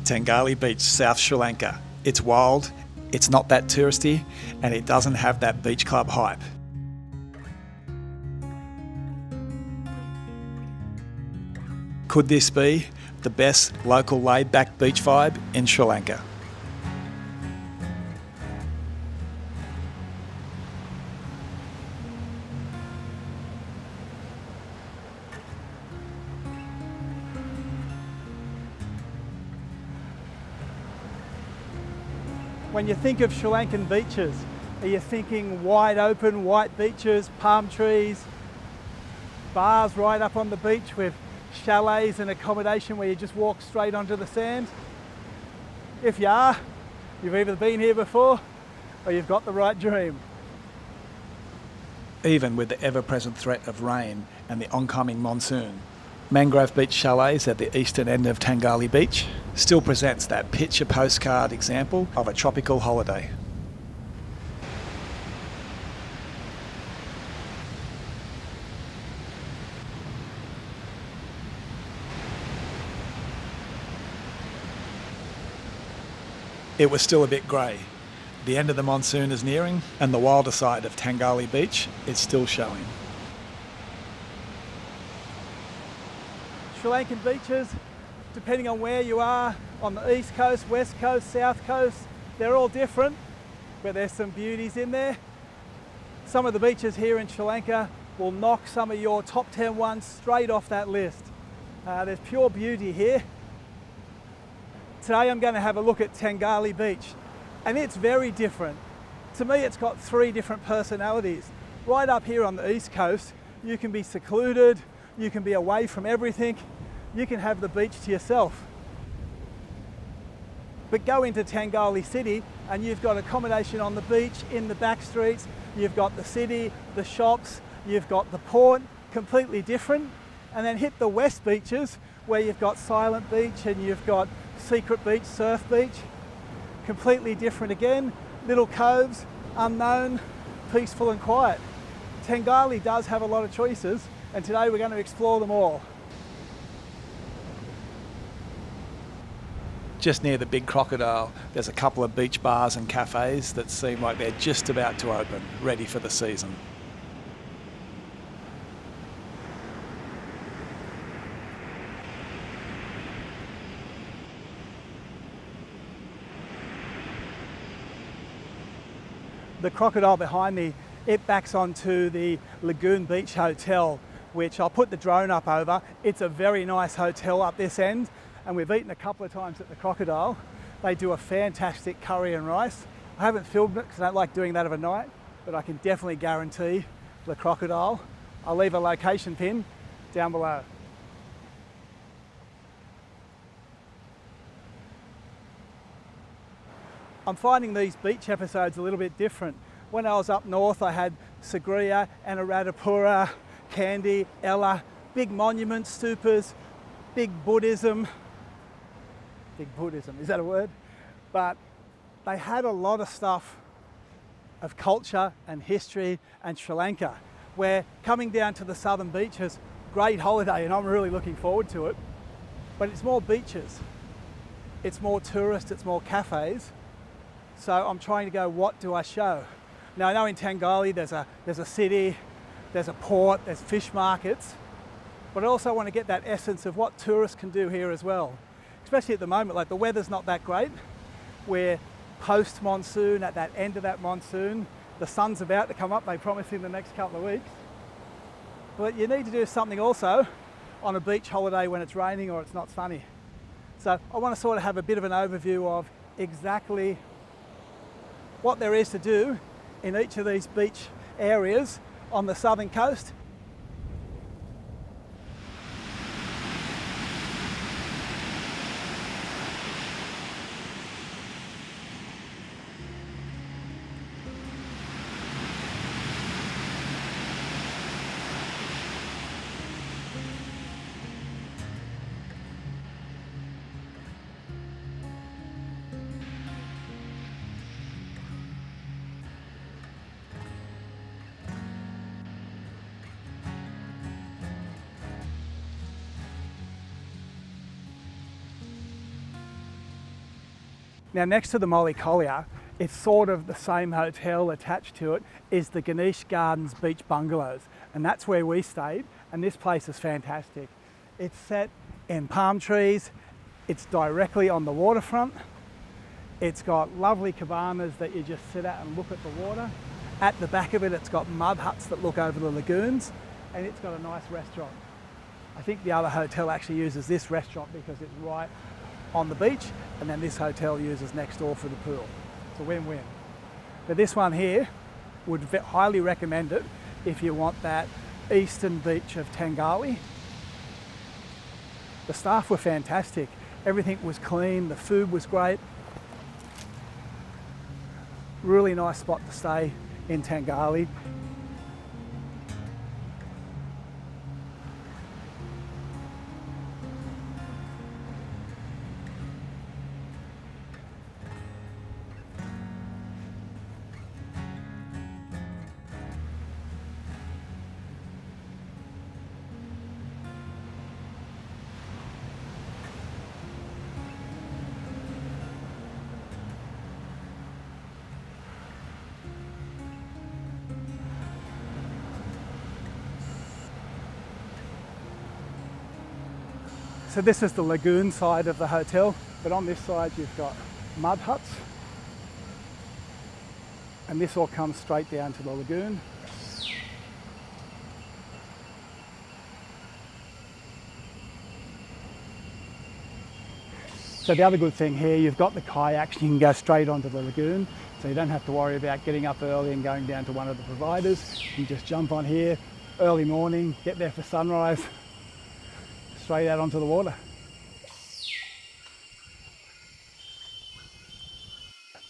Tangalle Beach, South Sri Lanka. It's wild, it's not that touristy, and it doesn't have that beach club hype. Could this be the best local laid-back beach vibe in Sri Lanka? When you think of Sri Lankan beaches, are you thinking wide open, white beaches, palm trees, bars right up on the beach with chalets and accommodation where you just walk straight onto the sand? If you are, you've either been here before or you've got the right dream. Even with the ever-present threat of rain and the oncoming monsoon, Mangrove Beach Chalets at the eastern end of Tangalle Beach still presents that picture postcard example of a tropical holiday. It was still a bit grey. The end of the monsoon is nearing and the wilder side of Tangalle Beach is still showing. Sri Lankan beaches, depending on where you are, on the east coast, west coast, south coast, they're all different, but there's some beauties in there. Some of the beaches here in Sri Lanka will knock some of your top 10 ones straight off that list. There's pure beauty here. Today I'm going to have a look at Tangalle Beach, and it's very different. To me, it's got three different personalities. Right up here on the east coast, you can be secluded, you can be away from everything, you can have the beach to yourself. But go into Tangalle City and you've got accommodation on the beach, in the back streets, you've got the city, the shops, you've got the port, completely different. And then hit the west beaches where you've got Silent Beach and you've got Secret Beach, Surf Beach, completely different again. Little coves, unknown, peaceful and quiet. Tangalle does have a lot of choices, and today we're going to explore them all. Just near the Big Crocodile, there's a couple of beach bars and cafés that seem like they're just about to open, ready for the season. The Crocodile behind me, it backs onto the Lagoon Beach Hotel, which I'll put the drone up over. It's a very nice hotel up this end, and we've eaten a couple of times at the Crocodile. They do a fantastic curry and rice. I haven't filmed it because I don't like doing that overnight, but I can definitely guarantee the Crocodile. I'll leave a location pin down below. I'm finding these beach episodes a little bit different. When I was up north, I had Sagriya, Anuradhapura, Kandy, Ella, big monuments, stupas, big Buddhism. Big Buddhism, is that a word? But they had a lot of stuff of culture and history and Sri Lanka, where coming down to the southern beaches, great holiday, and I'm really looking forward to it. But it's more beaches, it's more tourists, it's more cafes. So I'm trying to go, what do I show? Now I know in Tangalle there's a city, there's a port, there's fish markets, but I also want to get that essence of what tourists can do here as well. Especially at the moment, like the weather's not that great. We're post-monsoon, at that end of that monsoon. The sun's about to come up, they promise, in the next couple of weeks. But you need to do something also on a beach holiday when it's raining or it's not sunny. So I want to sort of have a bit of an overview of exactly what there is to do in each of these beach areas on the southern coast. Now next to the Molly Collier, it's sort of the same hotel attached to it, is the Ganesh Gardens Beach Bungalows. And that's where we stayed, and this place is fantastic. It's set in palm trees, it's directly on the waterfront, it's got lovely cabanas that you just sit at and look at the water. At the back of it, it's got mud huts that look over the lagoons, and it's got a nice restaurant. I think the other hotel actually uses this restaurant because it's right on the beach, and then this hotel uses next door for the pool. It's a win-win. But this one here, would highly recommend it if you want that eastern beach of Tangalle. The staff were fantastic. Everything was clean, the food was great. Really nice spot to stay in Tangalle. So this is the lagoon side of the hotel, but on this side you've got mud huts, and this all comes straight down to the lagoon. So the other good thing here, you've got the kayaks, you can go straight onto the lagoon, so you don't have to worry about getting up early and going down to one of the providers. You just jump on here early morning, get there for sunrise, straight out onto the water.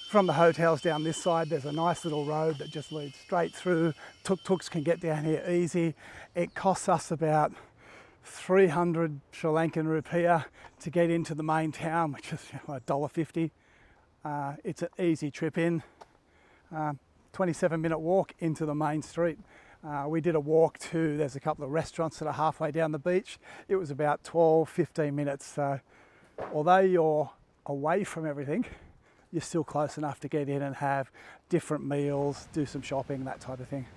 From the hotels down this side, there's a nice little road that just leads straight through. Tuk-tuks can get down here easy. It costs us about 300 Sri Lankan rupiah to get into the main town, which is $1.50. It's an easy trip in. 27-minute walk into the main street. We did a walk to, there's a couple of restaurants that are halfway down the beach. It was about 12-15 minutes. So although you're away from everything, you're still close enough to get in and have different meals, do some shopping, that type of thing.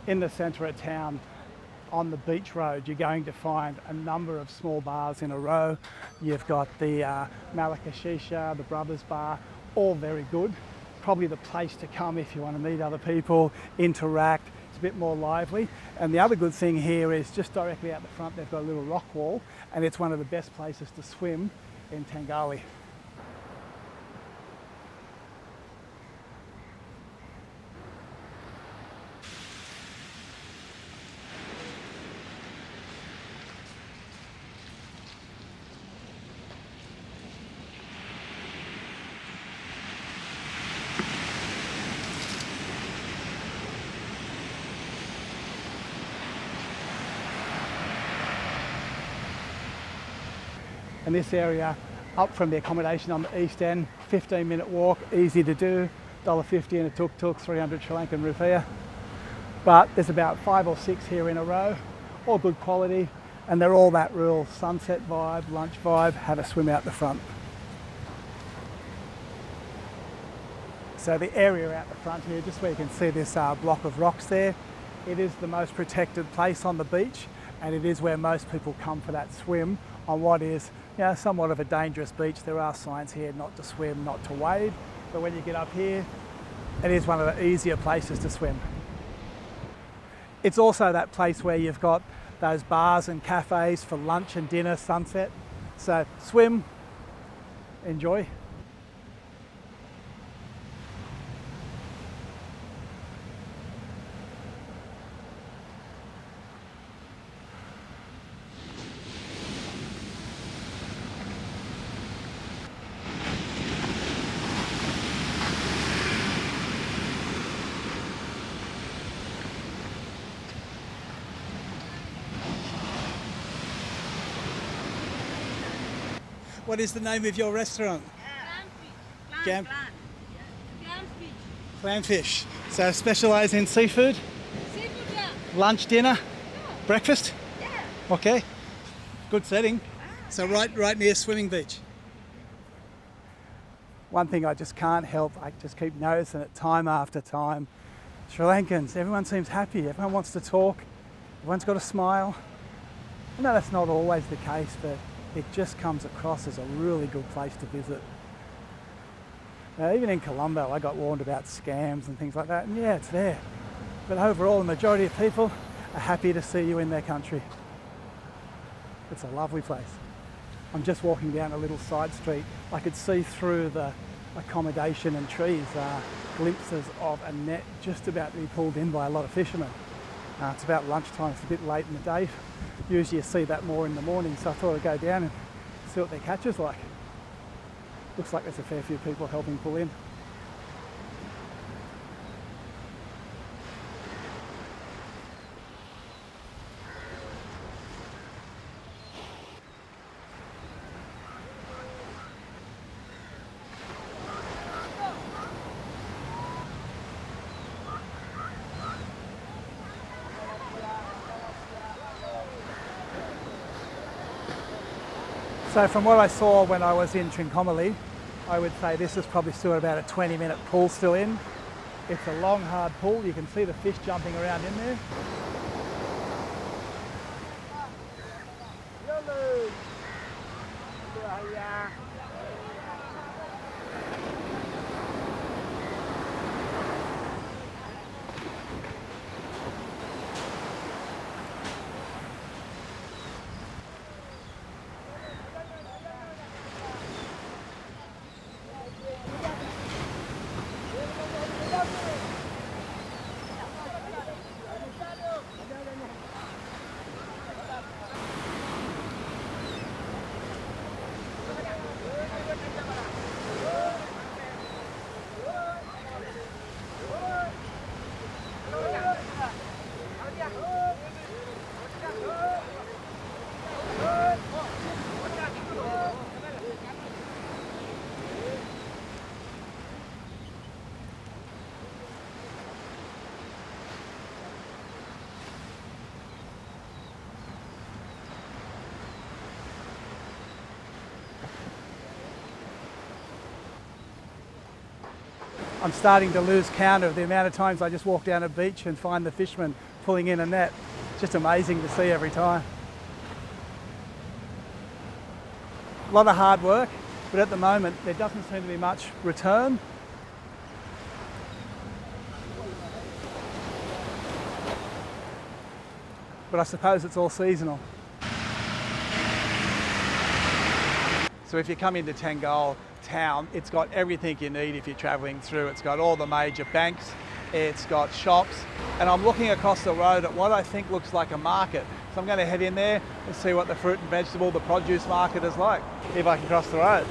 In the centre of town, on the beach road, you're going to find a number of small bars in a row. You've got the Malacca Shisha, the Brothers Bar, all very good. Probably the place to come if you want to meet other people, interact. It's a bit more lively. And the other good thing here is just directly out the front, they've got a little rock wall, and it's one of the best places to swim in Tangalle. And this area up from the accommodation on the east end, 15-minute walk, easy to do, $1.50 in a tuk-tuk, 300 Sri Lankan rupiah. But there's about 5 or 6 here in a row, all good quality, and they're all that real sunset vibe, lunch vibe, have a swim out the front. So the area out the front here, just where you can see this block of rocks there, it is the most protected place on the beach, and it is where most people come for that swim on what is somewhat of a dangerous beach. There are signs here not to swim, not to wade, but when you get up here, it is one of the easier places to swim. It's also that place where you've got those bars and cafes for lunch and dinner, sunset. So swim, enjoy. What is the name of your restaurant? Clamfish. So specialise in seafood? Seafood, yeah. Lunch, dinner? Yeah. Breakfast? Yeah. Okay, good setting. So right near Swimming Beach. One thing I just can't help, I just keep noticing it time after time. Sri Lankans, everyone seems happy, everyone wants to talk, everyone's got a smile. I know that's not always the case, but it just comes across as a really good place to visit. Even in Colombo, I got warned about scams and things like that, and yeah, it's there. But overall, the majority of people are happy to see you in their country. It's a lovely place. I'm just walking down a little side street. I could see through the accommodation and trees glimpses of a net just about to be pulled in by a lot of fishermen. It's about lunchtime, it's a bit late in the day. Usually you see that more in the morning, so I thought I'd go down and see what their catch is like. Looks like there's a fair few people helping pull in. So from what I saw when I was in Trincomalee, I would say this is probably still about a 20-minute pull still in. It's a long, hard pull. You can see the fish jumping around in there. I'm starting to lose count of the amount of times I just walk down a beach and find the fishermen pulling in a net. It's just amazing to see every time. A lot of hard work, but at the moment there doesn't seem to be much return. But I suppose it's all seasonal. So if you come into Tangalle Town, it's got everything you need if you're travelling through. It's got all the major banks, it's got shops, and I'm looking across the road at what I think looks like a market. So I'm going to head in there and see what the fruit and vegetable, the produce market is like, if I can cross the road.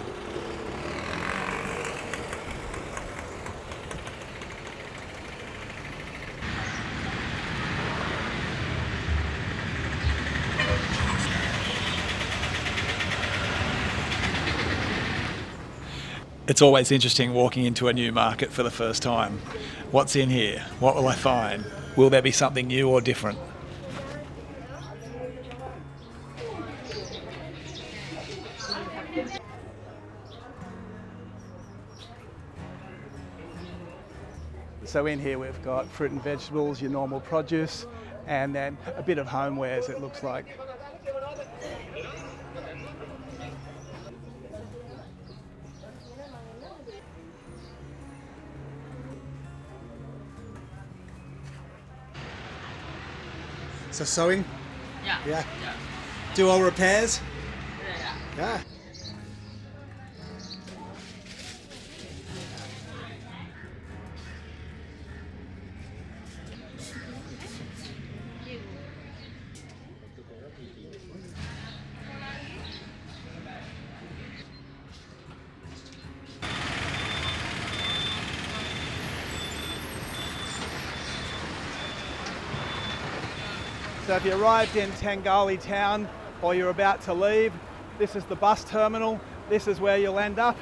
It's always interesting walking into a new market for the first time. What's in here? What will I find? Will there be something new or different? So in here we've got fruit and vegetables, your normal produce, and then a bit of homewares it looks like. So sewing? Yeah. Do all repairs? Yeah. So if you arrived in Tangalle Town or you're about to leave, this is the bus terminal. This is where you'll end up.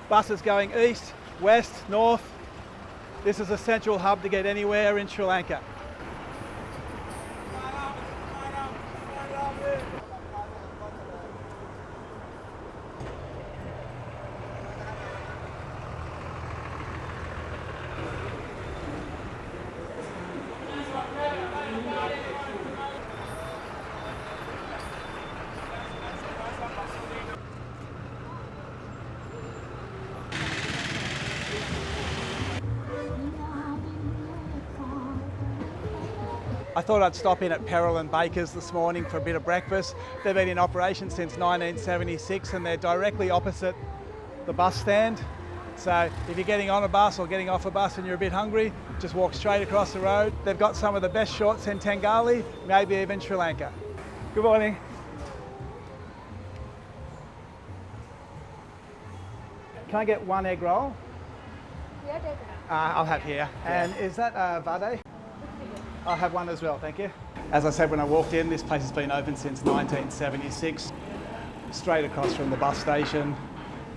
Buses going east, west, north. This is a central hub to get anywhere in Sri Lanka. I thought I'd stop in at Perlyn Bakers this morning for a bit of breakfast. They've been in operation since 1976 and they're directly opposite the bus stand. So if you're getting on a bus or getting off a bus and you're a bit hungry, just walk straight across the road. They've got some of the best shorts in Tangalle, maybe even Sri Lanka. Good morning. Can I get one egg roll? I'll have here. And is that vade? I'll have one as well, thank you. As I said when I walked in, this place has been open since 1976. Straight across from the bus station,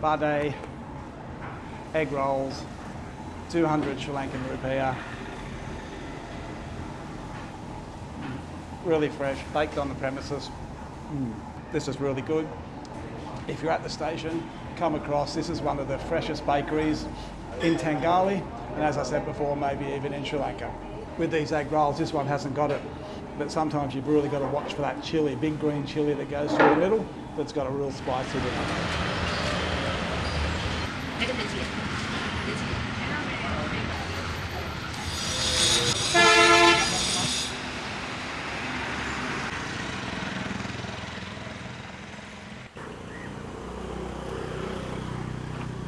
vade, egg rolls, 200 Sri Lankan rupiah. Really fresh, baked on the premises. This is really good. If you're at the station, come across. This is one of the freshest bakeries in Tangalle, and as I said before, maybe even in Sri Lanka. With these egg rolls, this one hasn't got it, but sometimes you've really got to watch for that chilli, big green chilli that goes through the middle, that's got a real spice to it.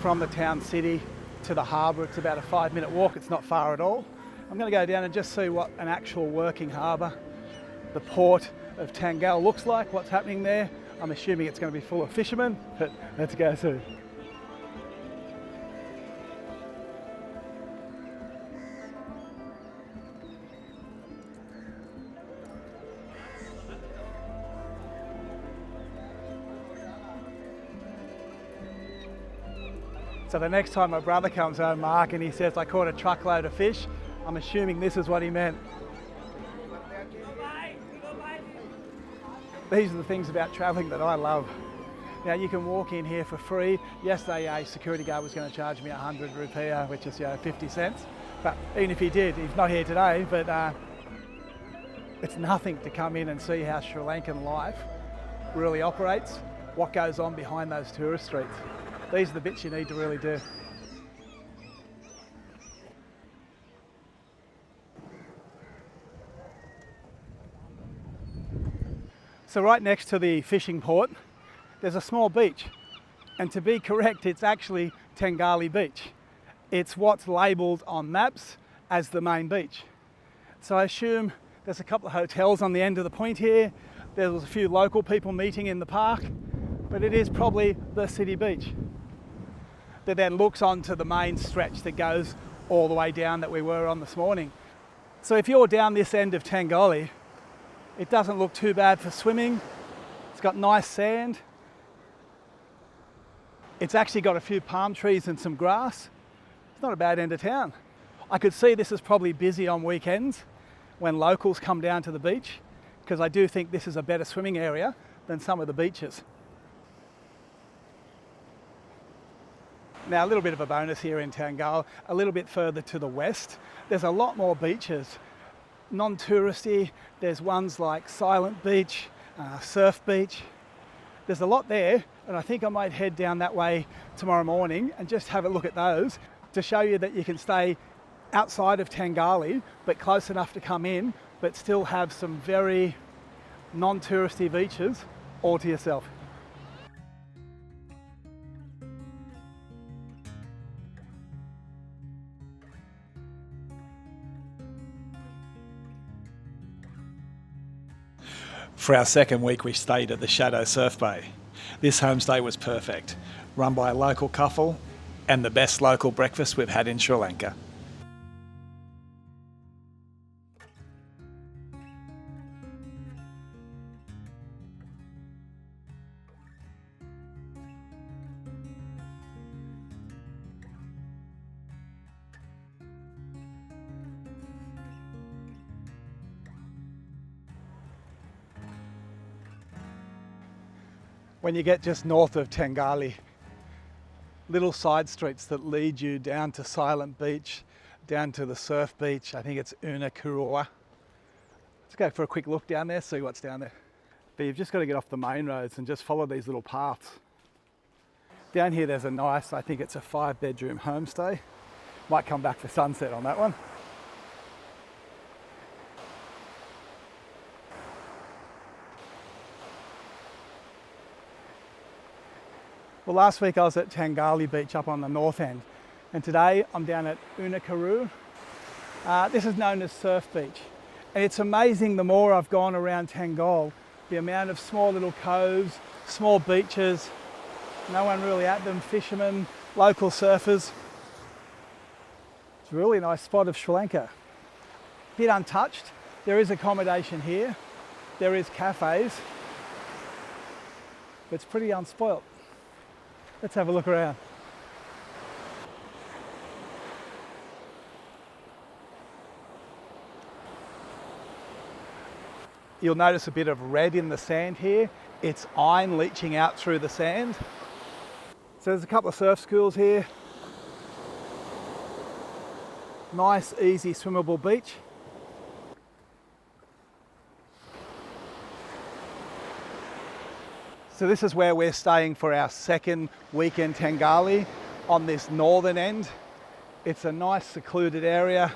From the town city to the harbour, it's about a 5-minute walk, it's not far at all. I'm going to go down and just see what an actual working harbour, the port of Tangalle looks like, what's happening there. I'm assuming it's going to be full of fishermen, but let's go see. So the next time my brother comes home, Mark, and he says, I caught a truckload of fish, I'm assuming this is what he meant. These are the things about travelling that I love. Now you can walk in here for free. Yesterday a security guard was going to charge me 100 rupiah, which is 50 cents. But even if he did, he's not here today, but it's nothing to come in and see how Sri Lankan life really operates, what goes on behind those tourist streets. These are the bits you need to really do. So right next to the fishing port, there's a small beach. And to be correct, it's actually Tangalle Beach. It's what's labelled on maps as the main beach. So I assume there's a couple of hotels on the end of the point here. There's a few local people meeting in the park, but it is probably the city beach that then looks onto the main stretch that goes all the way down that we were on this morning. So if you're down this end of Tangalle, it doesn't look too bad for swimming. It's got nice sand. It's actually got a few palm trees and some grass. It's not a bad end of town. I could see this is probably busy on weekends when locals come down to the beach, because I do think this is a better swimming area than some of the beaches. Now a little bit of a bonus here in Tangalle, a little bit further to the west, there's a lot more beaches. Non-touristy, there's ones like Silent Beach, Surf Beach. There's a lot there, and I think I might head down that way tomorrow morning and just have a look at those to show you that you can stay outside of Tangalle, but close enough to come in, but still have some very non-touristy beaches all to yourself. For our second week, we stayed at the Shadow Surf Bay. This homestay was perfect, run by a local couple and the best local breakfast we've had in Sri Lanka. When you get just north of Tangalle, little side streets that lead you down to Silent Beach, down to the surf beach. I think it's Unakuruwa. Let's go for a quick look down there, see what's down there. But you've just got to get off the main roads and just follow these little paths. Down here there's a nice, I think it's a 5-bedroom homestay. Might come back for sunset on that one. Well, last week I was at Tangalle Beach up on the north end, and today I'm down at Unakuruwa. This is known as Surf Beach, and it's amazing the more I've gone around Tangalle, the amount of small little coves, small beaches, no one really at them, fishermen, local surfers. It's a really nice spot of Sri Lanka. Bit untouched. There is accommodation here, there is cafés, but it's pretty unspoilt. Let's have a look around. You'll notice a bit of red in the sand here. It's iron leaching out through the sand. So there's a couple of surf schools here. Nice, easy, swimmable beach. So this is where we're staying for our second weekend Tangalle on this northern end. It's a nice secluded area.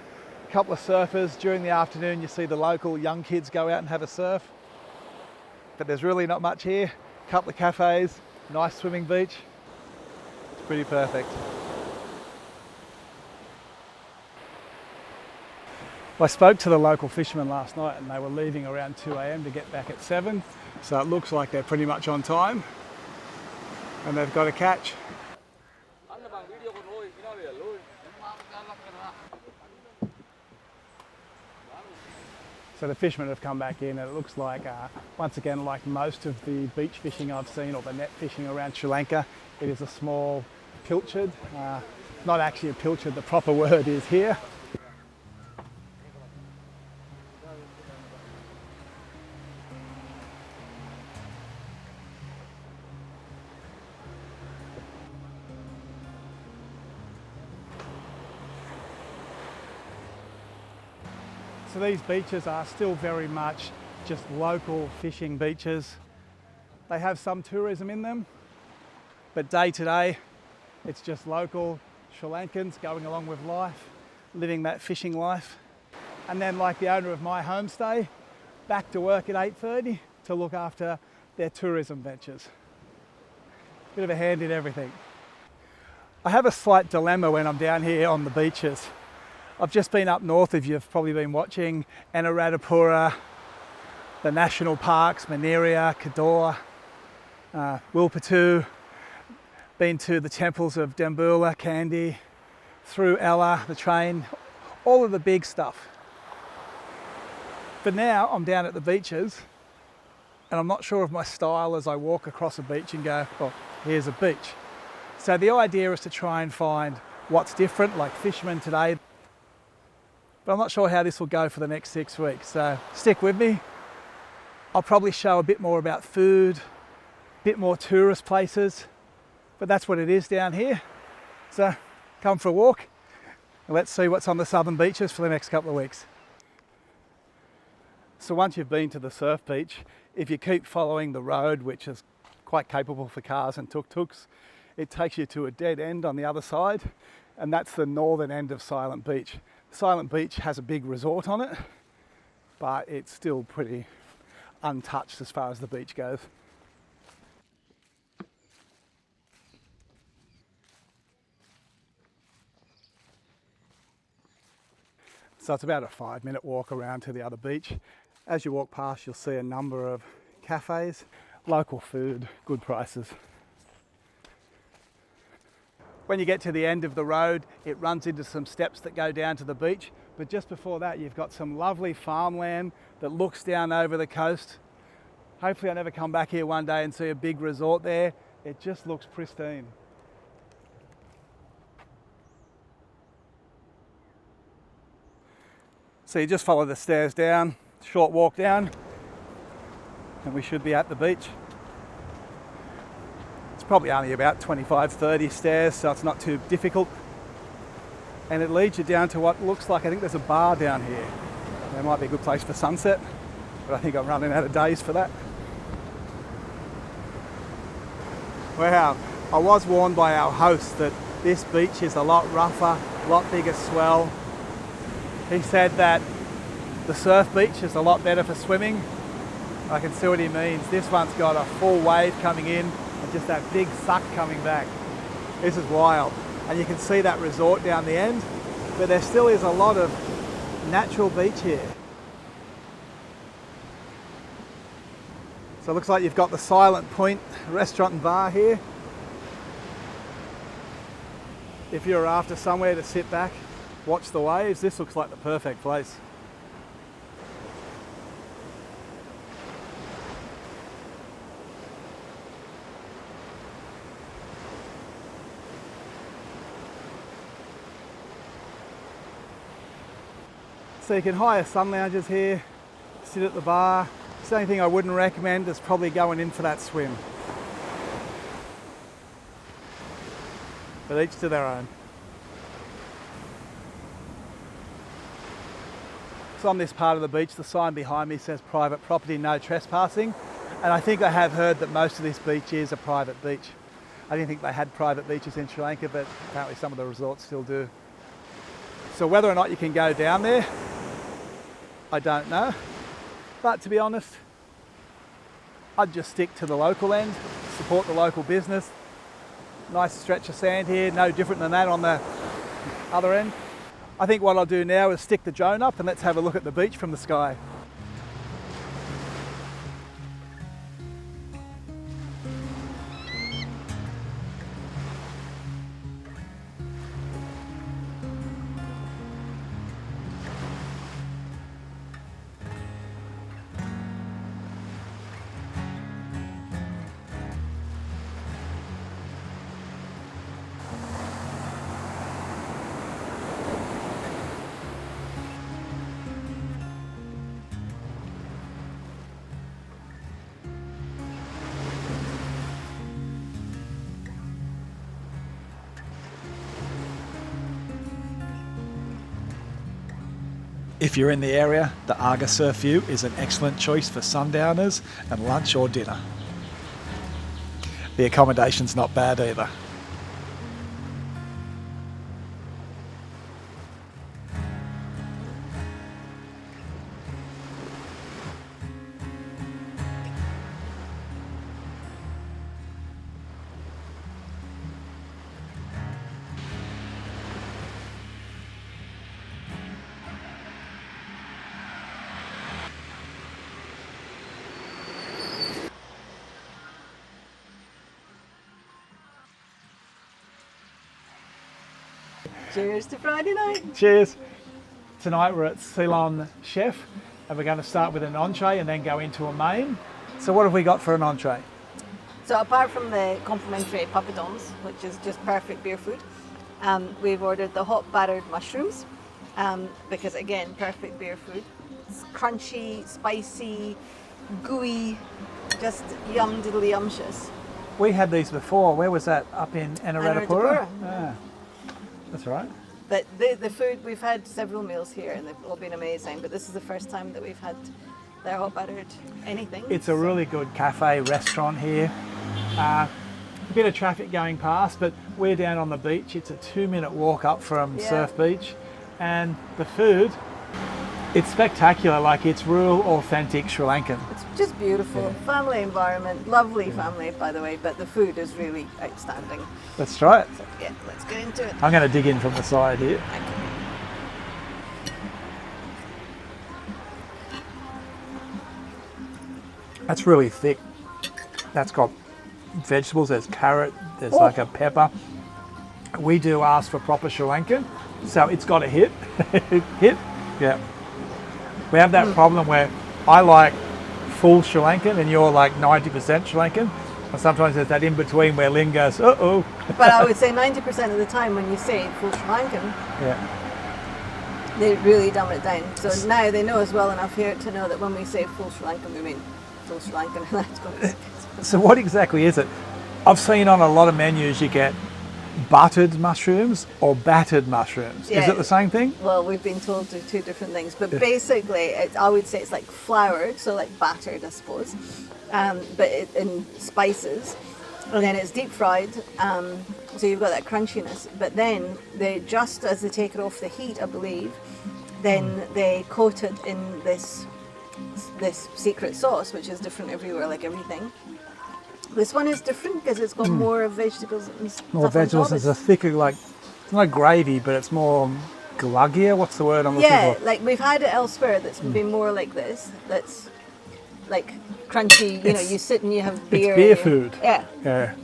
A couple of surfers. During the afternoon you see the local young kids go out and have a surf. But there's really not much here. A couple of cafes, nice swimming beach. It's pretty perfect. I spoke to the local fishermen last night and they were leaving around 2 a.m. to get back at 7. So it looks like they're pretty much on time and they've got a catch. So the fishermen have come back in and it looks like, once again, like most of the beach fishing I've seen or the net fishing around Sri Lanka, it is a small pilchard. Not actually a pilchard, the proper word is here. So these beaches are still very much just local fishing beaches. They have some tourism in them, but day to day, it's just local Sri Lankans going along with life, living that fishing life. And then like the owner of my homestay, back to work at 8:30 to look after their tourism ventures. Bit of a hand in everything. I have a slight dilemma when I'm down here on the beaches. I've just been up north, if you've probably been watching, Unakuruwa, the national parks, Maneria, Kador, Wilpatu, been to the temples of Dambula, Kandy, through Ella, the train, all of the big stuff. But now I'm down at the beaches and I'm not sure of my style as I walk across a beach and go, oh, here's a beach. So the idea is to try and find what's different, like fishermen today. But I'm not sure how this will go for the next 6 weeks, so stick with me. I'll probably show a bit more about food, a bit more tourist places, but that's what it is down here. So come for a walk and let's see what's on the southern beaches for the next couple of weeks. So once you've been to the surf beach, if you keep following the road, which is quite capable for cars and tuk-tuks, it takes you to a dead end on the other side, and that's the northern end of Silent Beach. Silent Beach has a big resort on it, but it's still pretty untouched as far as the beach goes. So it's about a 5-minute walk around to the other beach. As you walk past, you'll see a number of cafes, local food, good prices. When you get to the end of the road, it runs into some steps that go down to the beach. But just before that, you've got some lovely farmland that looks down over the coast. Hopefully I never come back here one day and see a big resort there. It just looks pristine. So you just follow the stairs down, short walk down, and we should be at the beach. Probably only about 25-30 stairs, so it's not too difficult. And it leads you down to what looks like, I think there's a bar down here. There might be a good place for sunset, but I think I'm running out of days for that. Wow, I was warned by our host that this beach is a lot rougher, a lot bigger swell. He said that the surf beach is a lot better for swimming. I can see what he means. This one's got a full wave coming in. and just that big suck coming back. This is wild. And you can see that resort down the end, but there still is a lot of natural beach here. So it looks like you've got the Silent Point restaurant and bar here. If you're after somewhere to sit back, watch the waves, this looks like the perfect place. So you can hire sun lounges here, sit at the bar. The only thing I wouldn't recommend is probably going in for that swim. But each to their own. So on this part of the beach, the sign behind me says private property, no trespassing. And I think I have heard that most of this beach is a private beach. I didn't think they had private beaches in Sri Lanka, but apparently some of the resorts still do. So whether or not you can go down there, I don't know. But to be honest, I'd just stick to the local end, support the local business. Nice stretch of sand here, no different than that on the other end. I think what I'll do now is stick the drone up and let's have a look at the beach from the sky. If you're in the area, the Aga Surf View is an excellent choice for sundowners and lunch or dinner. The accommodation's not bad either. Cheers to Friday night. Cheers. Tonight we're at Ceylon Chef and we're going to start with an entree and then go into a main. So what have we got for an entree? So apart from the complimentary papadons, which is just perfect beer food, we've ordered the hot battered mushrooms because again, perfect beer food. It's crunchy, spicy, gooey, just yum diddly yumtious. We had these before. Where was that? Up in Unakuruwa? Unakuruwa. That's right. But the food, we've had several meals here and they've all been amazing, but this is the first time that we've had their hot battered anything. It's a really good cafe restaurant here. A bit of traffic going past, but we're down on the beach. It's a 2-minute walk up from Surf Beach. And the food, it's spectacular. Like, it's real, authentic Sri Lankan. It's just beautiful. Family environment, lovely family, by the way, but the food is really outstanding. Let's try it. So, yeah, let's get into it. I'm going to dig in from the side here. That's really thick. That's got vegetables, there's carrot, there's like a pepper. We do ask for proper Sri Lankan, so it's got a hit. Hit, yeah. We have that problem where I like full Sri Lankan and you're like 90% Sri Lankan. And sometimes there's that in between where Lynn goes, uh-oh. But I would say 90% of the time when you say full Sri Lankan, they really dumb it down. So now they know us well enough here to know that when we say full Sri Lankan, we mean full Sri Lankan, and that's good. So what exactly is it? I've seen on a lot of menus you get buttered mushrooms or battered mushrooms. Yeah. Is it the same thing? Well, we've been told to two different things, but basically I would say it's like floured, so like battered, I suppose, but in spices, and then it's deep fried, so you've got that crunchiness, but then they, just as they take it off the heat, I believe, then they coat it in this secret sauce, which is different everywhere, like everything. This one is different because it's got more vegetables and stuff More on top. vegetables. It's a thicker, like, it's not gravy, but it's more gluggier. What's the word I'm looking Yeah, for? like we've had it elsewhere that's been more like this. That's like crunchy. You know, you sit and you have beer. Beer and food. Yeah. Yeah.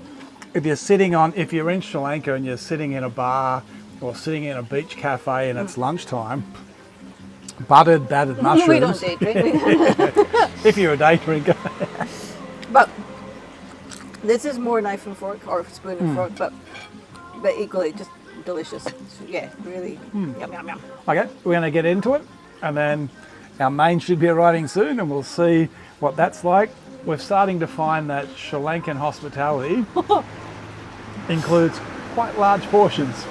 If you're in Sri Lanka and you're sitting in a bar or sitting in a beach cafe and it's lunchtime, battered mushrooms. We don't day drink. If you're a day drinker. But this is more knife and fork or spoon and fork, but equally just delicious. So, yeah, really yum yum yum. Okay, we're going to get into it, and then our main should be arriving soon, and we'll see what that's like. We're starting to find that Sri Lankan hospitality includes quite large portions.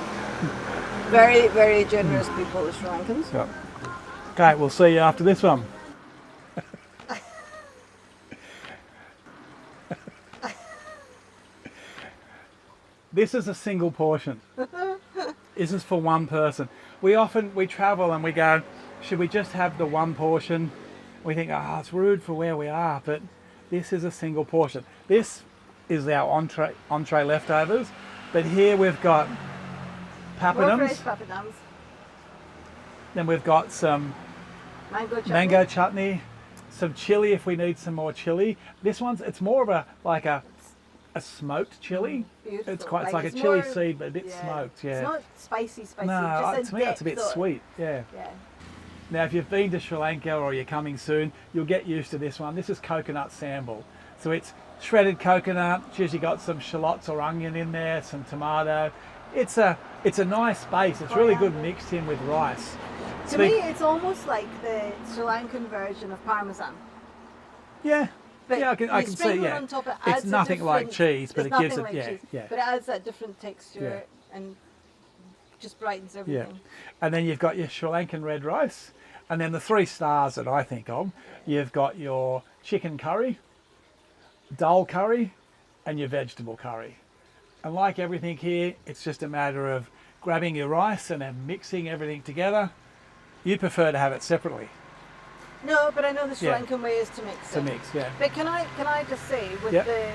Very, very generous people, the Sri Lankans. Yep. Okay, we'll see you after this one. This is a single portion. This is for one person. We travel and we go, should we just have the one portion? We think, it's rude for where we are, but this is a single portion. This is our entree leftovers, but here we've got More fresh papadums. papadums. Then we've got some mango chutney, some chili if we need some more chili. This one's, it's more of a smoked chili. Beautiful. It's like a chili seed, but a bit smoked. Yeah. It's not spicy. No, just to me that's a bit depth, sweet. Yeah. Yeah. Now, if you've been to Sri Lanka or you're coming soon, you'll get used to this one. This is coconut sambal. So it's shredded coconut. It's usually got some shallots or onion in there, some tomato. It's a nice base. It's really good mixed in with rice. To me, it's almost like the Sri Lankan version of parmesan. Yeah. But yeah, I can you see. sprinkle Yeah, it on top, it it's adds a nothing like different- cheese, but it's it gives nothing it. like cheese, Yeah. But it adds that different texture and just brightens Yeah. everything. And then you've got your Sri Lankan red rice, and then the three stars that I think of. You've got your chicken curry, dal curry, and your vegetable curry. And like everything here, it's just a matter of grabbing your rice and then mixing everything together. You prefer to have it separately. No, but I know the Sri Yeah. Lankan way is to mix To it. mix, yeah. But can I just say with Yep. the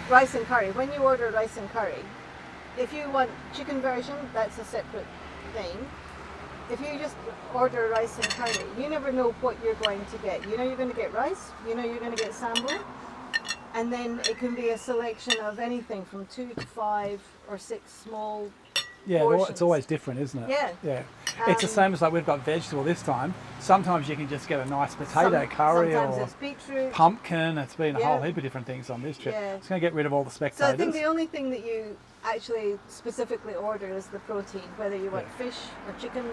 rice and curry, when you order rice and curry, if you want chicken version, that's a separate thing. If you just order rice and curry, you never know what you're going to get. You know you're going to get rice, you know you're going to get sambal, and then it can be a selection of anything from 2 to 5 or 6 small. Yeah, portions. it's always different, isn't it? Yeah. Yeah. It's the same as like we've got vegetable this time. Sometimes you can just get a nice potato curry Sometimes or it's beetroot. pumpkin. It's been a whole Yeah. heap of different things on this trip. Yeah. It's going to get rid of all the So spectators. I think the only thing that you actually specifically order is the protein, whether you want fish or chicken.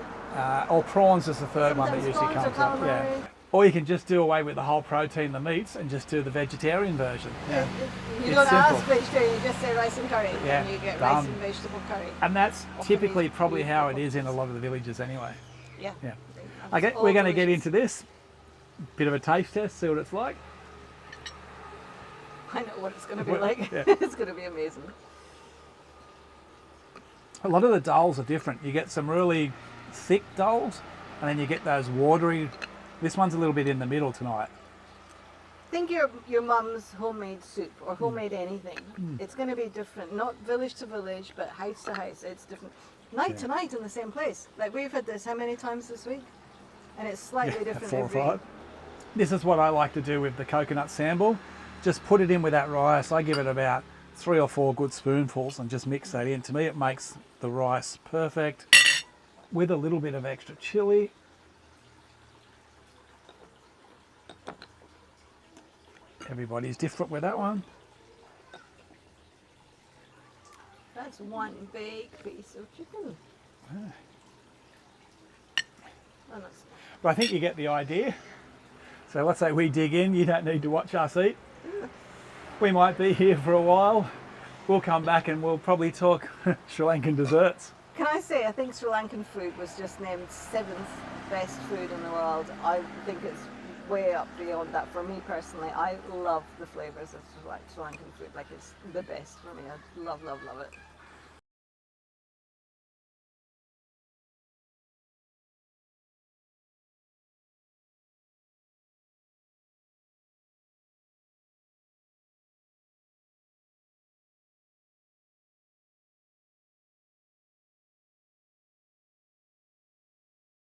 Or prawns is the third one that Sometimes usually prawns or comes up. Yeah. calamari. Or you can just do away with the whole protein, the meats, and just do the vegetarian version. Yeah. You It's don't ask simple. vegetarian, you just say rice and curry, Yeah, and you get done. rice and vegetable curry. And that's Often typically these probably how it beautiful is in a lot of the villages anyway. Yeah. Yeah. It's Okay, all we're going to get delicious. into this. Bit of a taste test, see what it's like. I know what it's going to be What- like. yeah. It's going to be amazing. A lot of the dals are different. You get some really thick dals, and then you get those watery. This one's a little bit in the middle tonight. Think your mum's homemade soup or homemade anything. It's going to be different, not village to village, but house to house. It's different. Night to night in the same place. Like we've had this how many times this week? And it's slightly different 4 or every 5. This is what I like to do with the coconut sambal. Just put it in with that rice. I give it about 3 or 4 good spoonfuls and just mix that in. To me, it makes the rice perfect with a little bit of extra chili. Everybody's different with that one. That's one big piece of chicken. Oh, that's- But I think you get the idea. So let's say we dig in. You don't need to watch us eat. We might be here for a while. We'll come back and we'll probably talk Sri Lankan desserts. Can I say, I think Sri Lankan food was just named 7th best food in the world. I think it's way up beyond that for me personally. I love the flavours of Sri Lankan food. Like it's the best for me. I love, love, love it.